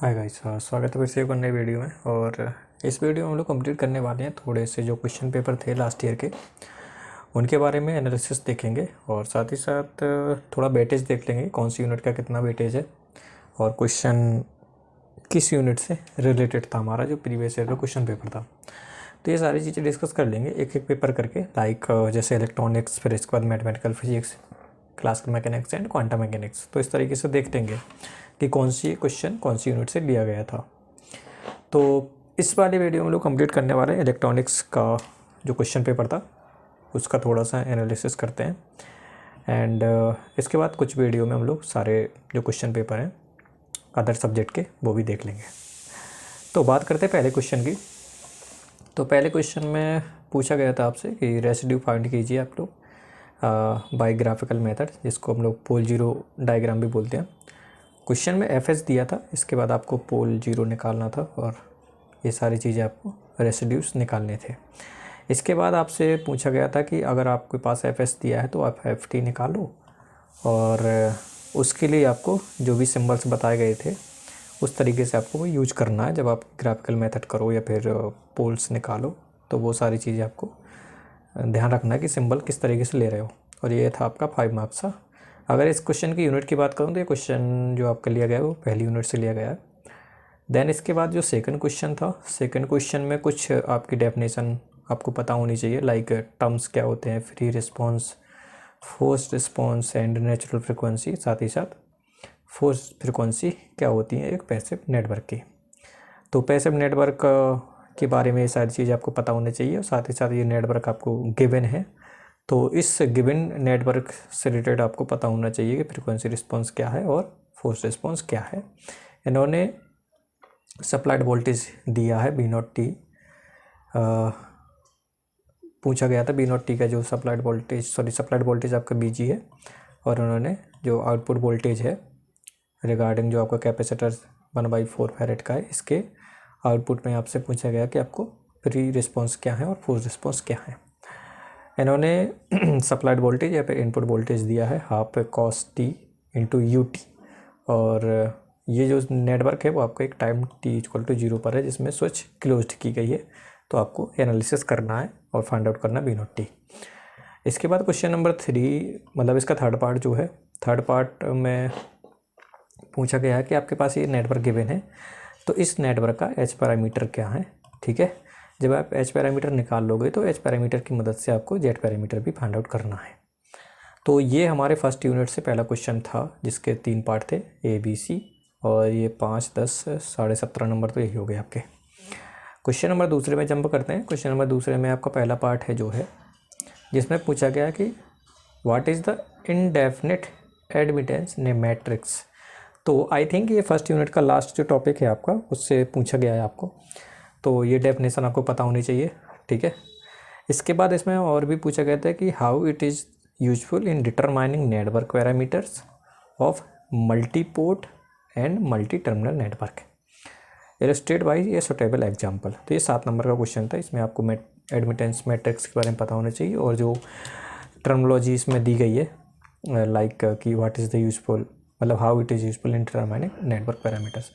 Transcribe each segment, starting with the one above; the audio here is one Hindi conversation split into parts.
हाय गाइस, स्वागत है फिर से एक और नई वीडियो में। और इस वीडियो में हम लोग कंप्लीट करने वाले हैं थोड़े से जो क्वेश्चन पेपर थे लास्ट ईयर के, उनके बारे में एनालिसिस देखेंगे और साथ ही साथ थोड़ा वेटेज देख लेंगे, कौन सी यूनिट का कितना वेटेज है और क्वेश्चन किस यूनिट से रिलेटेड था हमारा जो प्रीवियस ईयर का क्वेश्चन पेपर था। तो ये सारी चीज़ें डिस्कस कर लेंगे एक एक पेपर करके, लाइक जैसे इलेक्ट्रॉनिक्स, फिर इसके बाद mathematical physics, classical mechanics and quantum mechanics. तो इस तरीके से देख लेंगे कि कौन सी क्वेश्चन कौन सी यूनिट से लिया गया था। तो इस वाले वीडियो में लोग कंप्लीट करने वाले हैं इलेक्ट्रॉनिक्स का जो क्वेश्चन पेपर था उसका थोड़ा सा एनालिसिस करते हैं एंड इसके बाद कुछ वीडियो में हम लोग सारे जो क्वेश्चन पेपर हैं अदर सब्जेक्ट के वो भी देख लेंगे। तो बात करते हैं पहले क्वेश्चन की। तो पहले क्वेश्चन में पूछा गया था आपसे कि रेसिड्यू फाइंड कीजिए आप लोग बाय ग्राफिकल मेथड, जिसको हम लोग पोल जीरो डायग्राम भी बोलते हैं। क्वेश्चन में एफ दिया था, इसके बाद आपको पोल जीरो निकालना था और ये सारी चीज़ें आपको रेसिड्यूस निकालने थे। इसके बाद आपसे पूछा गया था कि अगर आपके पास एफ दिया है तो आप एफ टी निकालो और उसके लिए आपको जो भी सिंबल्स बताए गए थे उस तरीके से आपको वो यूज करना है जब आप ग्राफिकल मेथड करो या फिर पोल्स निकालो। तो वो सारी चीज़ें आपको ध्यान रखना है कि सिंबल किस तरीके से ले रहे हो। और ये था आपका 5 मार्क्स का। अगर इस क्वेश्चन की यूनिट की बात करूँ तो ये क्वेश्चन जो आपका लिया गया है वो पहली यूनिट से लिया गया है। देन इसके बाद जो सेकंड क्वेश्चन था, सेकंड क्वेश्चन में कुछ आपकी डेफिनेशन आपको पता होनी चाहिए, लाइक टर्म्स क्या होते हैं, free response, forced response and natural frequency. साथ ही साथ फोर्स्ड फ्रिक्वेंसी क्या होती है एक पैसिव नेटवर्क की। तो पैसिव नेटवर्क के बारे में ये सारी चीज़ आपको पता होनी चाहिए और साथ ही साथ ये नेटवर्क आपको गिवन है तो इस गिवन नेटवर्क से रिलेटेड आपको पता होना चाहिए कि फ्रीक्वेंसी रिस्पांस क्या है और फोर्स रिस्पांस क्या है। इन्होंने सप्लाइड वोल्टेज दिया है B0T, पूछा गया था B0T का जो सप्लाइड वोल्टेज आपका BG है और उन्होंने जो आउटपुट वोल्टेज है रिगार्डिंग जो आपका कैपेसिटर 1/4 फैरेड का है, इसके आउटपुट में आपसे पूछा गया कि आपको फ्री रिस्पांस क्या है और फोर्स रिस्पांस क्या है। इन्होंने सप्लाइड वोल्टेज या फिर इनपुट वोल्टेज दिया है half cos t into UT और ये जो नेटवर्क है वो आपका एक टाइम t=0 पर है जिसमें स्विच क्लोज्ड की गई है। तो आपको एनालिसिस करना है और फाइंड आउट करना B0T। इसके बाद क्वेश्चन नंबर 3, मतलब इसका थर्ड पार्ट जो है, थर्ड पार्ट में पूछा गया है कि आपके पास ये नेटवर्क गिवन है तो इस नेटवर्क का H पैरामीटर क्या है। ठीक है, जब आप H पैरामीटर निकाल लोगे तो H पैरामीटर की मदद से आपको Z पैरामीटर भी फाइंड आउट करना है। तो ये हमारे फर्स्ट यूनिट से पहला क्वेश्चन था जिसके 3 पार्ट थे ABC और ये 5, 10, 17.5 नंबर तो यही हो गए आपके। क्वेश्चन नंबर दूसरे में जंप करते हैं। क्वेश्चन नंबर दूसरे में आपका पहला पार्ट है जो है जिसमें पूछा गया कि what is the indefinite admittance matrix. तो आई थिंक ये फर्स्ट यूनिट का लास्ट जो टॉपिक है आपका उससे पूछा गया है आपको, तो ये डेफिनेशन आपको पता होनी चाहिए। ठीक है, इसके बाद इसमें और भी पूछा गया था कि how it is useful in determining network parameters of multiport and multi terminal network, illustrate by a suitable example. तो ये 7 नंबर का क्वेश्चन था। इसमें आपको एडमिटेंस मैट्रिक्स के बारे में पता होना चाहिए और जो टर्मिनोलॉजी इसमें दी गई है लाइक कि व्हाट इज़ द यूजफुल, मतलब how it is useful in determining network parameters.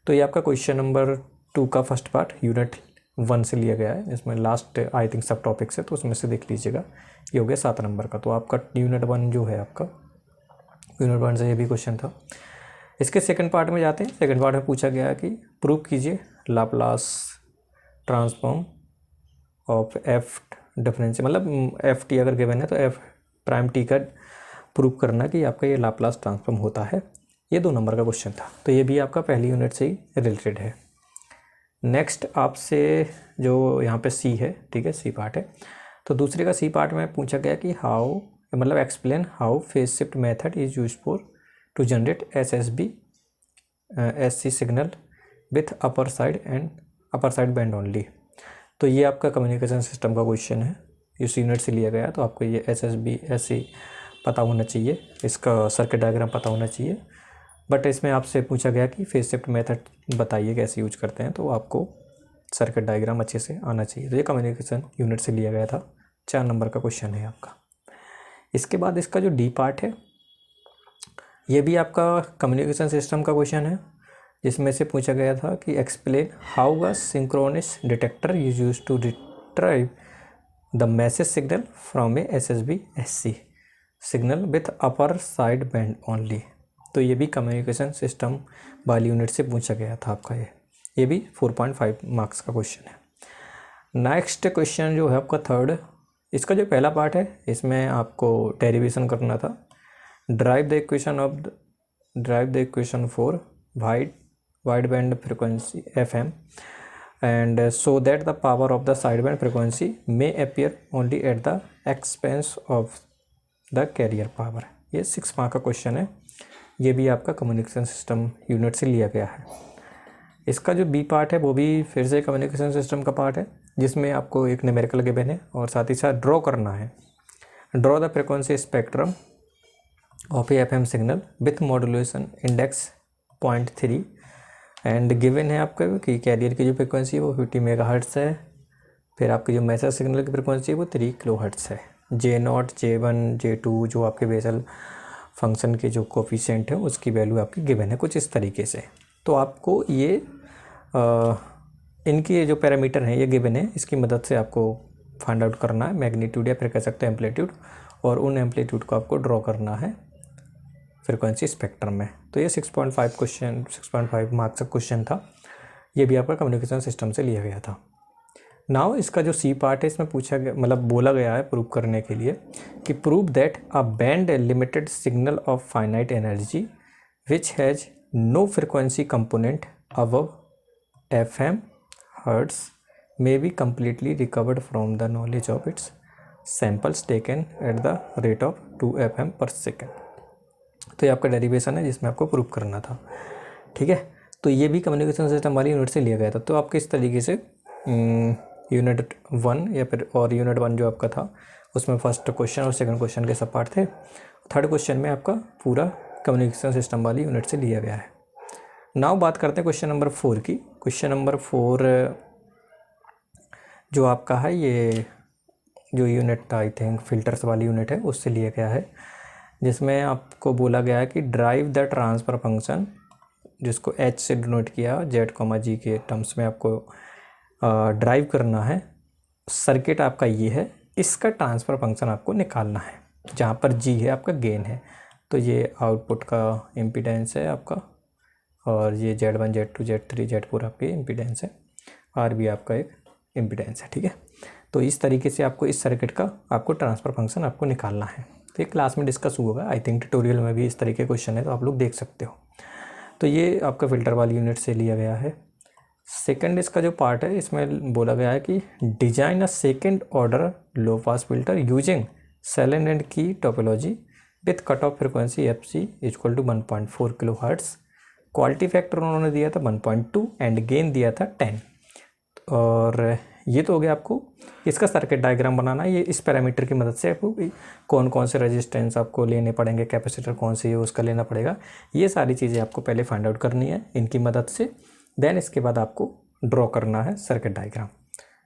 तो ये आपका क्वेश्चन नंबर 2 का फर्स्ट पार्ट यूनिट 1 से लिया गया है, इसमें लास्ट आई थिंक सब टॉपिक्स है तो उसमें से देख लीजिएगा। ये हो गया 7 नंबर का। तो आपका यूनिट 1 जो है आपका यूनिट 1 से ये भी क्वेश्चन था। इसके सेकंड पार्ट में जाते हैं। सेकंड पार्ट में पूछा गया कि प्रूव कीजिए Laplace transform of F differential, मतलब FT अगर गिवन है तो F प्राइम T का प्रूव करना कि आपका ये लाप्लास ट्रांसफॉर्म होता है। ये 2 नंबर का क्वेश्चन था। तो ये भी आपका पहली यूनिट से ही रिलेटेड है। नेक्स्ट आपसे जो यहाँ पे C है, ठीक है, C पार्ट है। तो दूसरे का C पार्ट में पूछा गया कि हाउ, मतलब explain how phase shift method is use for to generate SC signal with upper side band only. तो ये आपका कम्युनिकेशन सिस्टम का क्वेश्चन है, इस यूनिट से लिया गया। तो आपको ये SSB SC पता होना चाहिए, इसका सर्किट डायग्राम पता होना चाहिए। बट इसमें आपसे पूछा गया कि फेज शिफ्ट मेथड बताइए कैसे यूज करते हैं, तो आपको सर्किट डायग्राम अच्छे से आना चाहिए। तो ये कम्युनिकेशन यूनिट से लिया गया था, 4 नंबर का क्वेश्चन है आपका। इसके बाद इसका जो D पार्ट है ये भी आपका कम्युनिकेशन सिस्टम का क्वेश्चन है, जिसमें से पूछा गया था कि explain how a synchronous detector is used to retrieve the message signal from a SSB SC signal with upper side band only. तो ये भी कम्युनिकेशन सिस्टम वाली यूनिट से पूछा गया था आपका। ये भी 4.5 मार्क्स का क्वेश्चन है। नेक्स्ट क्वेश्चन जो है आपका थर्ड, इसका जो पहला पार्ट है इसमें आपको डेरिवेशन करना था। Drive the equation for wide band frequency FM and so that the power of the sideband frequency may appear only at the expense of the carrier power। ये 6 मार्क का क्वेश्चन है। ये भी आपका कम्युनिकेशन सिस्टम यूनिट से लिया गया है। इसका जो बी पार्ट है वो भी फिर से कम्युनिकेशन सिस्टम का पार्ट है, जिसमें आपको एक न्यूमेरिकल गिवन है और साथ ही साथ ड्रॉ करना है। Draw the frequency spectrum of A FM signal with modulation index 0.3 and given है आपका कि कैरियर की जो फ्रिक्वेंसी है वो 50 मेगाहर्ट्ज़ है। फिर आपकी जो मैसेज सिग्नल की फ्रिक्वेंसी है वो 3 किलोहर्ट्ज़ है। J0, J1, J2 जो आपके बेसल फंक्शन के जो कोफिशिएंट है उसकी वैल्यू आपकी गिवन है कुछ इस तरीके से। तो आपको ये इनकी ये जो पैरामीटर हैं ये गिवन है, इसकी मदद से आपको फाइंड आउट करना है मैग्नीट्यूड या फिर कह सकते हैं एम्पलीट्यूड, और उन एम्पलीट्यूड को आपको ड्रॉ करना है फ्रिक्वेंसी स्पेक्ट्रम में। तो ये 6.5 मार्क्स का क्वेश्चन था। ये भी आपका कम्युनिकेशन सिस्टम से लिया गया था। नाउ इसका जो सी पार्ट है इसमें पूछा गया, मतलब बोला गया है प्रूव करने के लिए कि prove that a band limited signal of finite energy which has no frequency component above FM hertz may be completely recovered from the knowledge of its samples taken at the rate of 2 FM per second. तो ये आपका डेरिवेशन है जिसमें आपको प्रूव करना था। ठीक है, तो ये भी कम्युनिकेशन सिस्टम वाली यूनिट से लिया गया था। तो आपके इस तरीके से यूनिट 1 या फिर और यूनिट 1 जो आपका था उसमें फर्स्ट क्वेश्चन और सेकंड क्वेश्चन के सब पार्ट थे। थर्ड क्वेश्चन में आपका पूरा कम्युनिकेशन सिस्टम वाली यूनिट से लिया गया है। नाउ बात करते हैं क्वेश्चन नंबर 4 की। क्वेश्चन नंबर 4 जो आपका है ये जो यूनिट था आई थिंक फिल्टर्स वाली यूनिट है उससे लिया गया है, जिसमें आपको बोला गया है कि ड्राइव द ट्रांसफ़र फंक्शन, जिसको H से डिनोट किया Z, G के टर्म्स में आपको ड्राइव करना है। सर्किट आपका ये है, इसका ट्रांसफ़र फंक्शन आपको निकालना है, जहाँ पर G है आपका गेन है। तो ये आउटपुट का इम्पीडेंस है आपका, और ये Z1, Z2, Z3, Z4 आपके इम्पीडेंस है, R भी आपका एक इम्पीडेंस है। ठीक है, तो इस तरीके से आपको इस सर्किट का आपको ट्रांसफ़र फंक्शन आपको निकालना है। तो ये क्लास में डिस्कस हुआ होगा, आई थिंक ट्यूटोरियल में भी इस तरीके के क्वेश्चन है तो आप लोग देख सकते हो। तो ये आपका फ़िल्टर वाली यूनिट से लिया गया है। सेकंड इसका जो पार्ट है इसमें बोला गया है कि design a second order low pass filter using Sallen and key topology with cut off frequency FC equal to 1.4 kilohertz. Quality factor उन्होंने दिया था 1.2 एंड गेन दिया था 10। और ये तो हो गया आपको इसका सर्किट डायग्राम बनाना है। ये इस पैरामीटर की मदद से आपको कौन कौन से रेजिस्टेंस आपको लेने पड़ेंगे, कैपेसिटर कौन से है उसका लेना पड़ेगा, ये सारी चीज़ें आपको पहले फाइंड आउट करनी है इनकी मदद से। देन इसके बाद आपको ड्रॉ करना है सर्किट डायग्राम।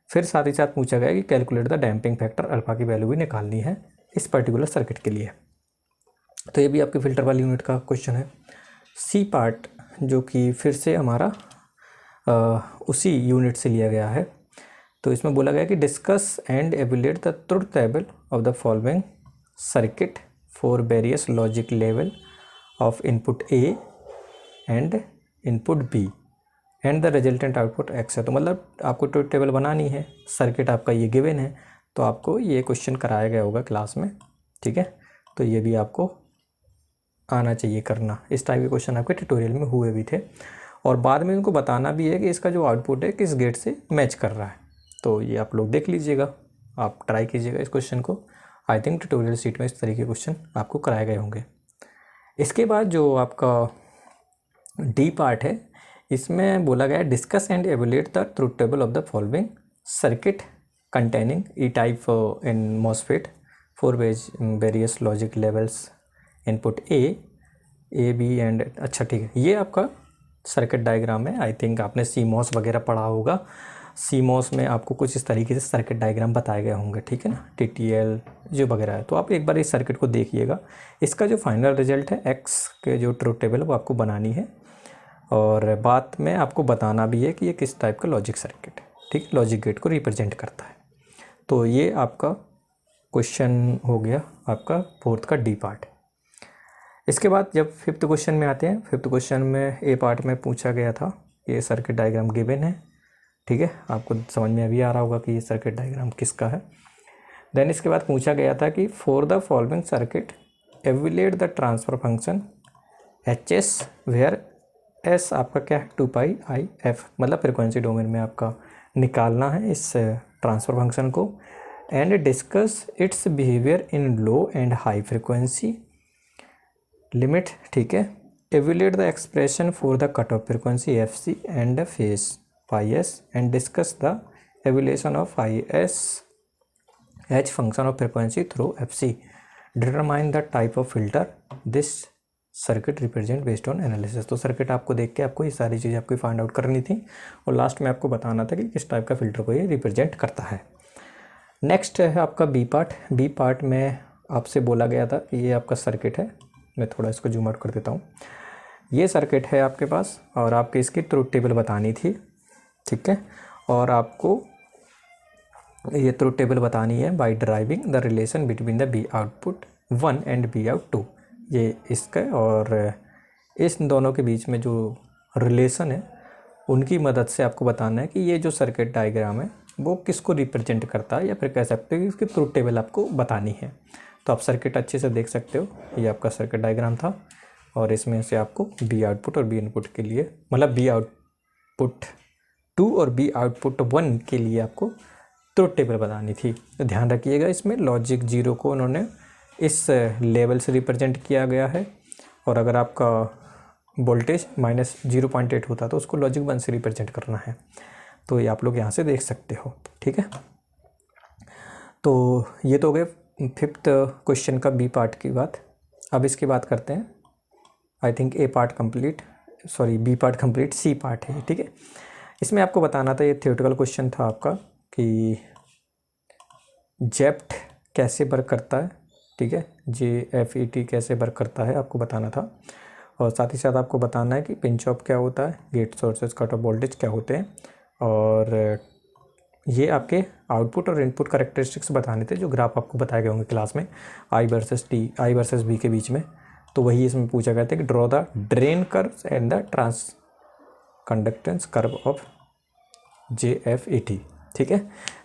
फिर साथ ही साथ पूछा गया कि calculate the damping factor alpha की वैल्यू भी निकालनी है इस पर्टिकुलर सर्किट के लिए। तो ये भी आपके फिल्टर वाली यूनिट का क्वेश्चन है। सी पार्ट जो कि फिर से हमारा उसी यूनिट से लिया गया है। तो इसमें बोला गया कि discuss and evaluate the truth table of the following circuit for various logic level of input A and input B and the resultant output X है। तो मतलब आपको ट्रुथ टेबल बनानी है, सर्किट आपका ये गिवन है, तो आपको ये क्वेश्चन कराया गया होगा क्लास में। ठीक है, तो ये भी आपको आना चाहिए करना। इस टाइप के क्वेश्चन आपके ट्यूटोरियल में हुए भी थे, और बाद में उनको बताना भी है कि इसका जो आउटपुट है किस गेट से मैच कर रहा है। तो ये आप लोग देख लीजिएगा, आप ट्राई कीजिएगा इस क्वेश्चन को। आई थिंक ट्यूटोरियल शीट में इस तरीके के क्वेश्चन आपको कराए गए होंगे। इसके बाद जो आपका डी पार्ट है इसमें बोला गया है discuss and evaluate the truth table of the following circuit containing E type in MOSFET for various logic levels input A B and. अच्छा ठीक है, ये आपका सर्किट डायग्राम है। आई थिंक आपने CMOS वगैरह पढ़ा होगा। CMOS में आपको कुछ इस तरीके से सर्किट डायग्राम बताए गए होंगे, ठीक है ना, TTL जो वगैरह है। तो आप एक बार इस सर्किट को देखिएगा। इसका जो फाइनल रिजल्ट है X के जो ट्रुथ टेबल वो आपको बनानी है, और बाद में आपको बताना भी है कि ये किस टाइप का लॉजिक सर्किट है, ठीक, लॉजिक गेट को रिप्रेजेंट करता है। तो ये आपका क्वेश्चन हो गया आपका फोर्थ का डी पार्ट। इसके बाद जब फिफ्थ क्वेश्चन में आते हैं, फिफ्थ क्वेश्चन में ए पार्ट में पूछा गया था, ये सर्किट डायग्राम गिवन है, ठीक है, आपको समझ में अभी आ रहा होगा कि ये सर्किट डायग्राम किसका है। देन इसके बाद पूछा गया था कि for the following circuit evaluate the transfer function H S where S आपका क्या है 2πIF, मतलब फ्रिक्वेंसी डोमेन में आपका निकालना है इस ट्रांसफर फंक्शन को, and discuss it's behaviour in low and high frequency limit, ठीक है। Evaluate the expression for the cut off frequency FC and face φS and discuss the evaluation of IS H function of frequency through FC, determine the type of filter this circuit represent based on analysis. तो सर्किट आपको देख के आपको ये सारी चीज़ें आपको फाइंड आउट करनी थी और लास्ट में आपको बताना था कि किस टाइप का फिल्टर को ये रिप्रेजेंट करता है। नेक्स्ट है आपका बी पार्ट। बी पार्ट में आपसे बोला गया था कि ये आपका सर्किट है, मैं थोड़ा इसको जूम आउट कर देता हूँ। ये सर्किट है आपके पास और आपके इसकी ट्रुथ टेबल बतानी थी, ठीक है, और आपको ये ट्रुथ टेबल बतानी है by driving the relation between the B output 1 and B out 2, ये इसका और इस दोनों के बीच में जो रिलेशन है उनकी मदद से आपको बताना है कि ये जो सर्किट डायग्राम है वो किसको रिप्रेजेंट करता है, या फिर कह सकते हो कि उसकी ट्रुथ टेबल आपको बतानी है। तो आप सर्किट अच्छे से देख सकते हो, ये आपका सर्किट डायग्राम था और इसमें से आपको बी आउटपुट और बी इनपुट के लिए, मतलब बी आउटपुट 2 और बी आउटपुट 1 के लिए आपको ट्रुथ टेबल बतानी थी। तो ध्यान रखिएगा, इसमें लॉजिक 0 को उन्होंने इस लेवल से रिप्रेजेंट किया गया है, और अगर आपका वोल्टेज -0.8 होता तो उसको लॉजिक 1 से रिप्रेजेंट करना है। तो ये आप लोग यहाँ से देख सकते हो, ठीक है। तो ये तो हो गए फिफ्थ क्वेश्चन का बी पार्ट की बात। अब इसकी बात करते हैं, I think A part complete, sorry B part complete, C part है, ठीक है। इसमें आपको बताना था, ये थ्योरेटिकल क्वेश्चन था आपका कि जेफ्ट कैसे वर्क करता है, ठीक है, JFET कैसे वर्क करता है आपको बताना था, और साथ ही साथ आपको बताना है कि पिंच ऑफ क्या होता है, gate sources cut off voltage क्या होते हैं, और ये आपके आउटपुट और इनपुट करेक्टरिस्टिक्स बताने थे जो ग्राफ आपको बताए गए होंगे क्लास में, I वर्सेस B के बीच में। तो वही इसमें पूछा गया था कि draw the drain curve and the transconductance curve of JFET, ठीक है।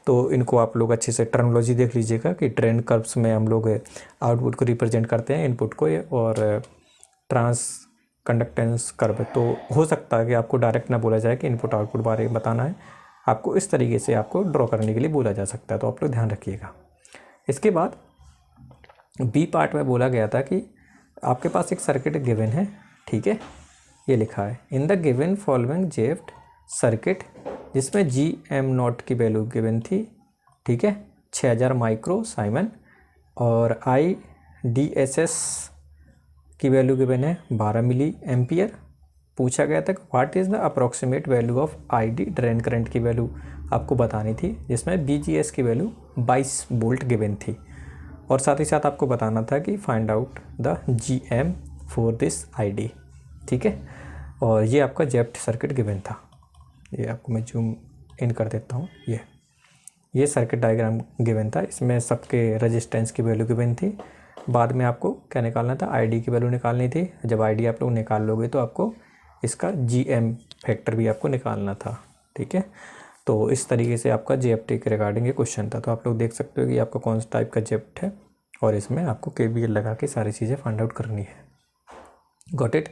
तो इनको आप लोग अच्छे से टर्मिनोलॉजी देख लीजिएगा कि ड्रेन कर्व्स में हम लोग आउटपुट को रिप्रेजेंट करते हैं, इनपुट को, और ट्रांस कंडक्टेंस कर्व। तो हो सकता है कि आपको डायरेक्ट ना बोला जाए कि इनपुट आउटपुट बारे में बताना है, आपको इस तरीके से आपको ड्रॉ करने के लिए बोला जा सकता है, तो आप लोग ध्यान रखिएगा। इसके बाद बी पार्ट में बोला गया था कि आपके पास एक सर्किट गिवन है, ठीक है, ये लिखा है in the given following JFET circuit, जिसमें GM0 की वैल्यू गिवन थी, ठीक है, 6000 माइक्रो साइमन, और IDSS की वैल्यू गिवन है 12 मिली एम्पियर। पूछा गया था what is the approximate value of ID drain current की वैल्यू आपको बतानी थी, जिसमें BGS की वैल्यू 22 वोल्ट गिवन थी, और साथ ही साथ आपको बताना था कि find out the GM for this ID, ठीक है। और ये आपका जेफ्ट सर्किट गिवन था, ये आपको मैं जूम इन कर देता हूँ, ये सर्किट डायग्राम गिवन था, इसमें सबके रेजिस्टेंस की वैल्यू गिवन थी। बाद में आपको क्या निकालना था, ID की वैल्यू निकालनी थी। जब ID आप लोग निकाल लोगे तो आपको इसका GM फैक्टर भी आपको निकालना था, ठीक है। तो इस तरीके से आपका JFT के रिगार्डिंग ये क्वेश्चन था। तो आप लोग देख सकते हो कि आपका कौन सा टाइप का जेफ्ट है, और इसमें आपको KVL लगा के सारी चीज़ें फाइंड आउट करनी है। Got it.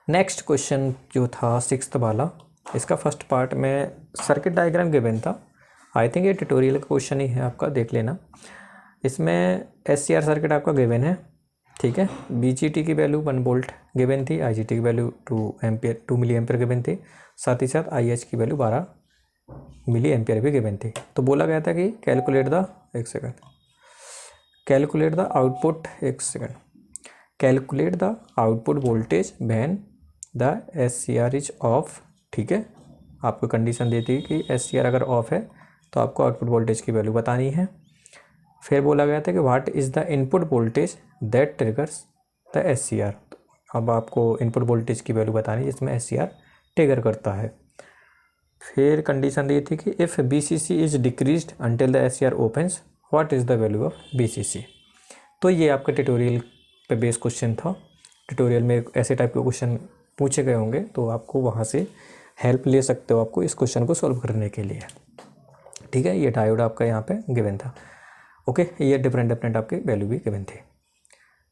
नेक्स्ट क्वेश्चन जो था सिक्स्थ वाला, इसका फर्स्ट पार्ट में सर्किट डायग्राम गिवन था, आई थिंक ये ट्यूटोरियल का क्वेश्चन ही है, आपका देख लेना। इसमें SCR सर्किट आपका गिवन है, ठीक है, BGT की वैल्यू 1 वोल्ट गिवन थी, IGT की वैल्यू 2 मिली एम्पियर गिवन थी, साथ ही साथ IH की वैल्यू 12 मिली एम्पियर भी गिवन थी। तो बोला गया था कि calculate the output voltage when the SCR is of, ठीक है। आपको कंडीशन देती है कि SCR अगर ऑफ है तो आपको आउटपुट वोल्टेज की वैल्यू बतानी है। फिर बोला गया था कि what is the input voltage that triggers the SCR, अब आपको इनपुट वोल्टेज की वैल्यू बतानी है जिसमें SCR ट्रिगर करता है। फिर कंडीशन दी थी कि if BCC is decreased until the SCR opens what is the value of BCC। तो ये आपका ट्यूटोरियल पे बेस क्वेश्चन था। ट्यूटोरियल में ऐसे टाइप के क्वेश्चन पूछे गए होंगे तो आपको वहाँ से हेल्प ले सकते हो आपको इस क्वेश्चन को सॉल्व करने के लिए। ठीक है, ये डायोड आपका यहाँ पे गिवन था। ओके, ये डिफरेंट आपके वैल्यू भी गिवन थे।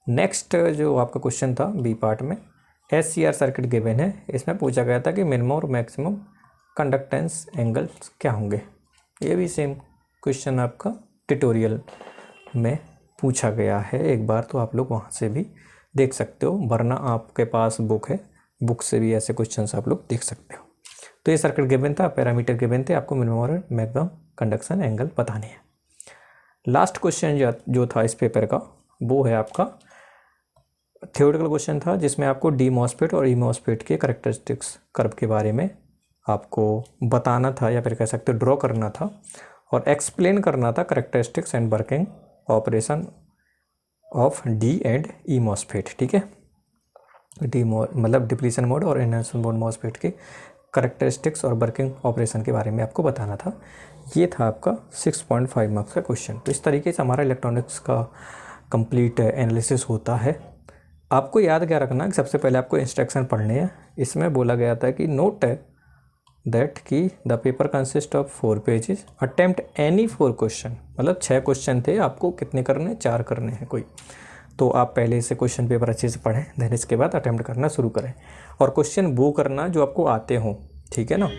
नेक्स्ट जो आपका क्वेश्चन था बी पार्ट में SCR सर्किट गिवन है। इसमें पूछा गया था कि मिनिमम और मैक्सिमम कंडक्टेंस एंगल्स क्या होंगे। ये भी सेम क्वेश्चन आपका ट्यूटोरियल में पूछा गया है एक बार, तो आप लोग वहाँ से भी देख सकते हो, वरना आपके पास बुक है, बुक से भी ऐसे क्वेश्चंस आप लोग देख सकते हो। तो ये सर्किट गिवन था, पैरामीटर गिवन थे, आपको मिनिमम और मैक्सिमम कंडक्शन एंगल बतानी है। लास्ट क्वेश्चन जो था इस पेपर का वो है आपका थ्योरेटिकल क्वेश्चन था, जिसमें आपको डी मॉसफेट और ई मॉसफेट के कैरेक्टरिस्टिक्स कर्व के बारे में आपको बताना था, या फिर कह सकते हो ड्रॉ करना था और एक्सप्लेन करना था characteristics and working operation of D and E MOSFET. ठीक है, डी मतलब डिप्लीशन मोड और एनहांसमेंट मोड मॉसफेट के कैरेक्टरिस्टिक्स और वर्किंग ऑपरेशन के बारे में आपको बताना था। ये था आपका 6.5 मार्क्स का क्वेश्चन। तो इस तरीके से हमारा इलेक्ट्रॉनिक्स का कंप्लीट एनालिसिस होता है। आपको याद क्या रखना कि सबसे पहले आपको इंस्ट्रक्शन पढ़ने हैं। इसमें बोला गया था कि नोट दैट कि the paper consist of 4 pages, attempt any 4 question, मतलब 6 क्वेश्चन थे, आपको कितने करने, 4 करने हैं कोई। तो आप पहले से क्वेश्चन पेपर अच्छे से पढ़ें, देन इसके बाद अटेम्प्ट करना शुरू करें। और क्वेश्चन वो करना जो आपको आते हों, ठीक है ना,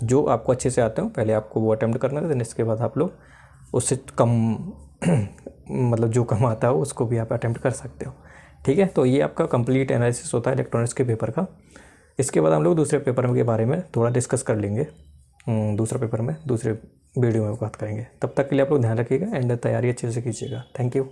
जो आपको अच्छे से आते हो पहले आपको वो अटेम्प्ट करना है, देन इसके बाद आप लोग उससे कम मतलब जो कम आता हो उसको भी आप अटेम्प्ट कर सकते हो। ठीक है, तो ये आपका कंप्लीट एनालिसिस होता है इलेक्ट्रॉनिक्स के पेपर का। इसके बाद हम लोग दूसरे पेपर के बारे में थोड़ा डिस्कस कर लेंगे, दूसरा पेपर में दूसरे वीडियो में बात करेंगे। तब तक के लिए आप लोग ध्यान रखिएगा एंड तैयारी अच्छे से कीजिएगा। Thank you.